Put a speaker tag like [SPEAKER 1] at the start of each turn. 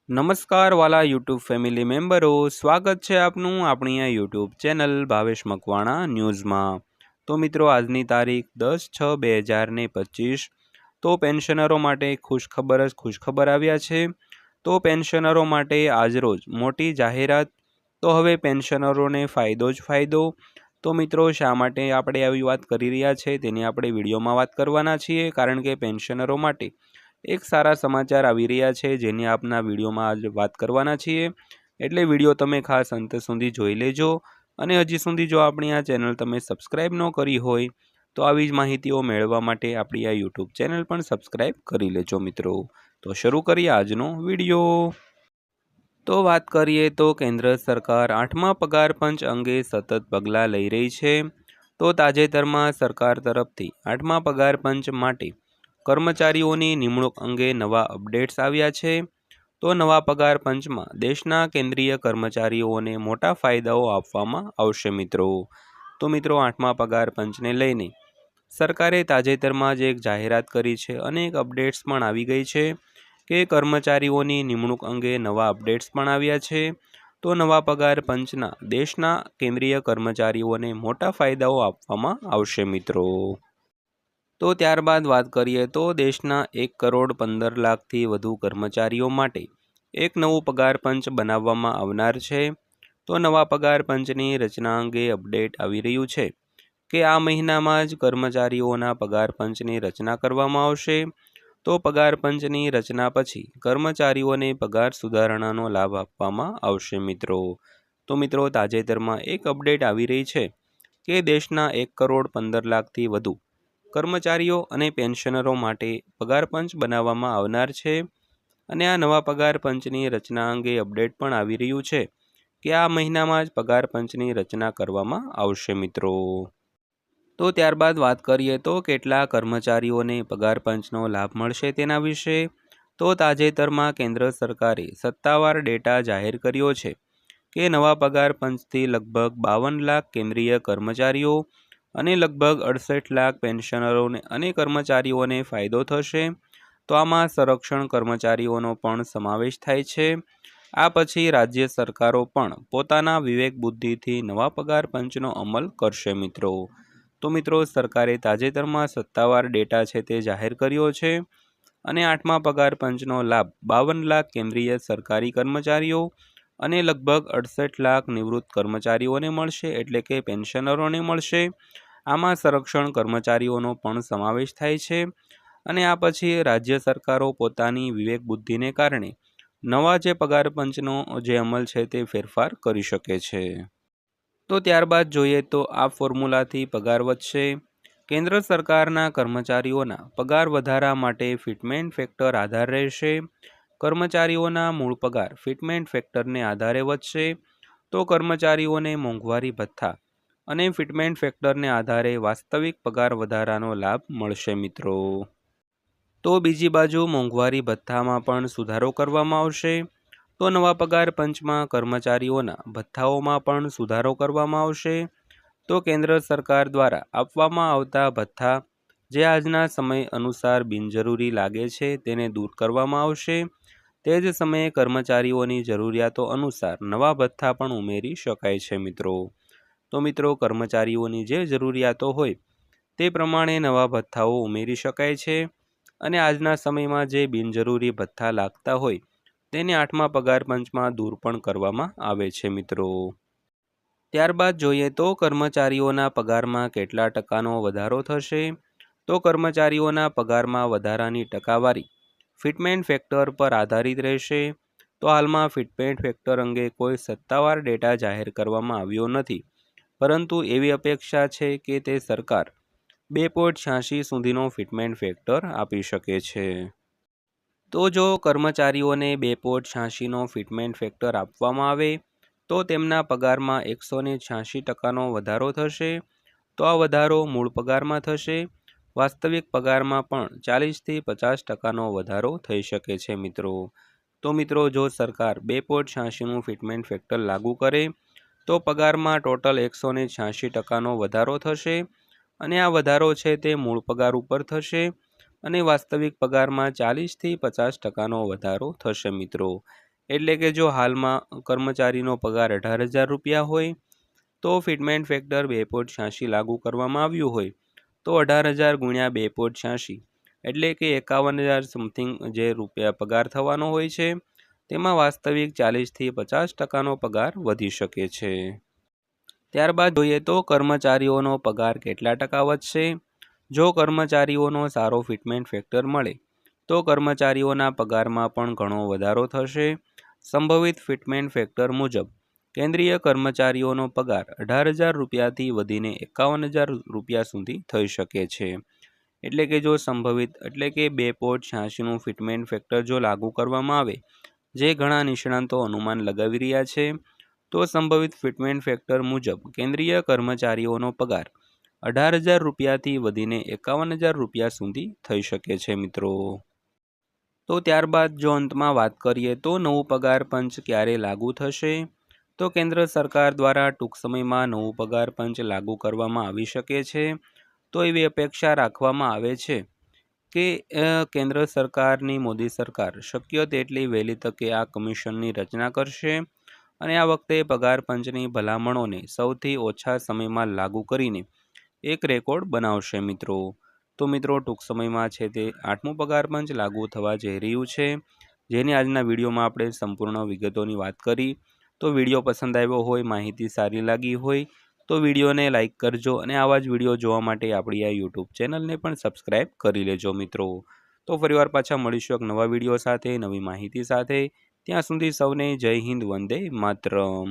[SPEAKER 1] નમસ્કાર વાલા YouTube family મેમ્બરો, સ્વાગત છે આપનું આપણી આ યુટ્યુબ ચેનલ ભાવેશ મકવાણા ન્યૂઝમાં। તો મિત્રો, આજની તારીખ 10/6/2025। તો પેન્શનરો માટે ખુશખબર આવ્યા છે। તો પેન્શનરો માટે આજરોજ મોટી જાહેરાત। તો હવે પેન્શનરોને ફાયદો જ ફાયદો। તો મિત્રો, શા માટે આપણે આવી વાત કરી રહ્યા છે તેની આપણે વિડીયોમાં વાત કરવાના છીએ, કારણ કે પેન્શનરો માટે એક સારા સમાચાર આવી રહ્યા છે જેની આપના વિડીયોમાં આજ વાત કરવાના છીએ। એટલે વિડીયો તમે ખાસ અંત સુધી જોઈ લેજો। અને હજી સુધી જો આપણી આ ચેનલ તમે સબસ્ક્રાઈબ ન કરી હોય તો આવી જ માહિતીઓ મેળવવા માટે આપણી આ યુટ્યુબ ચેનલ પણ સબસ્ક્રાઈબ કરી લેજો મિત્રો। તો શરૂ કરીએ આજનો વિડીયો। તો વાત કરીએ તો કેન્દ્ર સરકાર 8મા પગાર પંચ અંગે સતત પગલાં લઈ રહી છે। તો તાજેતરમાં સરકાર તરફથી 8મા પગાર પંચ માટે કર્મચારીઓની નિમણૂક અંગે નવા અપડેટ્સ આવ્યા છે। તો નવા પગાર પંચમાં દેશના કેન્દ્રીય કર્મચારીઓને મોટા ફાયદાઓ આપવામાં આવશે મિત્રો। તો મિત્રો, 8મા પગાર પંચને લઈને સરકારે તાજેતરમાં જ એક જાહેરાત કરી છે અને એક અપડેટ્સ પણ આવી ગઈ છે કે કર્મચારીઓની નિમણૂક અંગે નવા અપડેટ્સ પણ આવ્યા છે। તો નવા પગાર પંચના દેશના કેન્દ્રીય કર્મચારીઓને મોટા ફાયદાઓ આપવામાં આવશે મિત્રો। તો ત્યારબાદ વાત કરીએ તો દેશના 1,15,00,000થી વધુ કર્મચારીઓ માટે એક નવું પગાર પંચ બનાવવામાં આવનાર છે। તો નવા પગાર પંચની રચના અંગે અપડેટ આવી રહ્યું છે કે આ મહિનામાં જ કર્મચારીઓના પગાર પંચની રચના કરવામાં આવશે। તો પગાર પંચની રચના પછી કર્મચારીઓને પગાર સુધારણાનો લાભ આપવામાં આવશે મિત્રો। તો મિત્રો, તાજેતરમાં એક અપડેટ આવી રહી છે કે દેશના 1,15,00,000થી વધુ કર્મચારીઓ અને પેન્શનરો માટે પગાર પંચ બનાવવામાં આવનાર છે। અને આ નવા પગાર પંચની રચના અંગે અપડેટ પણ આવી રહ્યું છે કે આ મહિનામાં જ પગાર પંચની રચના કરવામાં આવશે મિત્રો। તો ત્યારબાદ વાત કરીએ તો કેટલા કર્મચારીઓને પગાર પંચનો લાભ મળશે તેના વિશે। તો તાજેતરમાં કેન્દ્ર સરકારે સત્તાવાર ડેટા જાહેર કર્યો છે કે નવા પગાર પંચથી લગભગ 52 લાખ કેન્દ્રીય કર્મચારીઓ અને લગભગ 68 લાખ પેન્શનરોને અને કર્મચારીઓને ફાયદો થશે। તો આમાં સંરક્ષણ કર્મચારીઓનો પણ સમાવેશ થાય છે। આ પછી રાજ્ય સરકારો પણ પોતાના વિવેક બુદ્ધિથી નવા પગાર પંચનો અમલ કરશે મિત્રો। તો મિત્રો, સરકારે તાજેતરમાં સત્તાવાર ડેટા છે તે જાહેર કર્યો છે અને 8મા પગાર પંચનો લાભ 52 લાખ કેન્દ્રીય સરકારી કર્મચારીઓ અને લગભગ 68 લાખ નિવૃત્ત કર્મચારીઓને મળશે, એટલે કે પેન્શનરોને મળશે। આમાં સંરક્ષણ કર્મચારીઓનો પણ સમાવેશ થાય છે। અને આ પછી રાજ્ય સરકારો પોતાની વિવેક બુદ્ધિને કારણે નવા જે પગાર પંચનો જે અમલ છે તે ફેરફાર કરી શકે છે। તો ત્યારબાદ જોઈએ તો આ ફોર્મ્યુલાથી પગાર વધશે। કેન્દ્ર સરકારના કર્મચારીઓના પગાર વધારા માટે ફિટમેન્ટ ફેક્ટર આધાર રહેશે। કર્મચારીઓના મૂળ પગાર ફિટમેન્ટ ફેક્ટરને આધારે વધશે। તો કર્મચારીઓને મોંઘવારી ભથ્થા અને ફિટમેન્ટ ફેક્ટરને આધારે વાસ્તવિક પગાર વધારાનો લાભ મળશે મિત્રો। તો બીજી બાજુ મોંઘવારી ભથ્થામાં પણ સુધારો કરવામાં આવશે। તો નવા પગાર પંચમાં કર્મચારીઓના ભથ્થાઓમાં પણ સુધારો કરવામાં આવશે। તો કેન્દ્ર સરકાર દ્વારા આપવામાં આવતા ભથ્થા જે આજના સમય અનુસાર બિનજરૂરી લાગે છે તેને દૂર કરવામાં આવશે। તે જ સમયે કર્મચારીઓની જરૂરિયાતો અનુસાર નવા ભથ્થા પણ ઉમેરી શકાય છે મિત્રો। તો મિત્રો, કર્મચારીઓની જે જરૂરિયાતો હોય તે પ્રમાણે નવા ભથ્થાઓ ઉમેરી શકાય છે અને આજના સમયમાં જે બિનજરૂરી ભથ્થા લાગતા હોય તેને 8મા પગાર પંચમાં દૂર પણ કરવામાં આવે છે મિત્રો। ત્યારબાદ જોઈએ તો કર્મચારીઓના પગારમાં કેટલા ટકાનો વધારો થશે। તો કર્મચારીઓના પગારમાં વધારાની ટકાવારી ફિટમેન્ટ ફેક્ટર પર આધારિત રહેશે। તો હાલમાં ફિટમેન્ટ ફેક્ટર અંગે કોઈ સત્તાવાર ડેટા જાહેર કરવામાં આવ્યો નથી, પરંતુ એવી અપેક્ષા છે કે તે સરકાર 2.86 સુધીનો ફિટમેન્ટ ફેક્ટર આપી શકે છે। તો જો કર્મચારીઓને 2.86નો ફિટમેન્ટ ફેક્ટર આપવામાં આવે તો તેમના પગારમાં 186% વધારો થશે। તો આ વધારો મૂળ પગારમાં થશે। વાસ્તવિક પગારમાં પણ 40થી 50% વધારો થઈ શકે છે મિત્રો। તો મિત્રો, જો સરકાર 2.86નું ફિટમેન્ટ ફેક્ટર લાગુ કરે તો પગારમાં ટોટલ 186%નો વધારો થશે। અને આ વધારો છે તે મૂળ પગાર ઉપર થશે અને વાસ્તવિક પગારમાં 40થી 50%નો વધારો થશે મિત્રો। એટલે કે જો હાલમાં કર્મચારીનો પગાર 18,000 રૂપિયા હોય તો ફિટમેન્ટ ફેક્ટર 2.86 લાગુ કરવામાં આવ્યું હોય તો 18,000 ગુણ્યા 2.86 એટલે કે 51,000 સમથિંગ જે રૂપિયા પગાર થવાનો હોય છે, તેમાં વાસ્તવિક 40થી 50% પગાર વધી શકે છે. ત્યારબાદ જોઈએ તો કર્મચારીઓનો પગાર કેટલા ટકા વધશે. જો કર્મચારીઓનો સારો ફિટમેન્ટ ફેક્ટર મળે તો કર્મચારીઓના પગારમાં પણ ઘણો વધારો થશે. સંભવિત ફિટમેન્ટ ફેક્ટર મુજબ કેન્દ્રીય કર્મચારીઓનો પગાર 18,000 રૂપિયાથી વધીને 51,000 રૂપિયા સુધી થઈ શકે છે. એટલે કે જો સંભવિત એટલે કે 2.86નું ફિટમેન્ટ ફેક્ટર જો લાગુ કરવામાં આવે, જે ઘણા નિષ્ણાતો અનુમાન લગાવી રહ્યા છે, તો સંભવિત ફિટમેન્ટ ફેક્ટર મુજબ કેન્દ્રીય કર્મચારીઓનો પગાર 18,000 રૂપિયાથી વધીને 51,000 રૂપિયા સુધી થઈ શકે છે મિત્રો. તો ત્યારબાદ જો અંતમાં વાત કરીએ તો નવું પગાર પંચ ક્યારે લાગુ થશે. તો કેન્દ્ર સરકાર દ્વારા ટૂંક સમયમાં નવું પગાર પંચ લાગુ કરવામાં આવી શકે છે. તો એવી અપેક્ષા રાખવામાં આવે છે કે કેન્દ્ર સરકારની મોદી સરકાર શક્ય તેટલી વહેલી તકે આ કમિશનની રચના કરશે અને આ વખતે પગાર પંચની ભલામણોને સૌથી ઓછા સમયમાં લાગુ કરીને એક રેકોર્ડ બનાવશે મિત્રો. તો મિત્રો ટૂંક સમયમાં છે તે 8મું પગાર પંચ લાગુ થવા જઈ રહ્યું છે, જેની આજના વિડીયોમાં આપણે સંપૂર્ણ વિગતોની વાત કરી. તો વિડીયો પસંદ આવ્યો હોય, માહિતી સારી લાગી હોય તો વિડીયોને લાઇક કરજો અને આવા જ વિડીયો જોવા માટે આપણી આ યુટ્યુબ ચેનલને પણ સબસ્ક્રાઈબ કરી લેજો મિત્રો. તો ફરીવાર પાછા મળીશું એક નવા વિડીયો સાથે, નવી માહિતી સાથે. ત્યાં સુધી સૌને જય હિન્દ, વંદે માતરમ.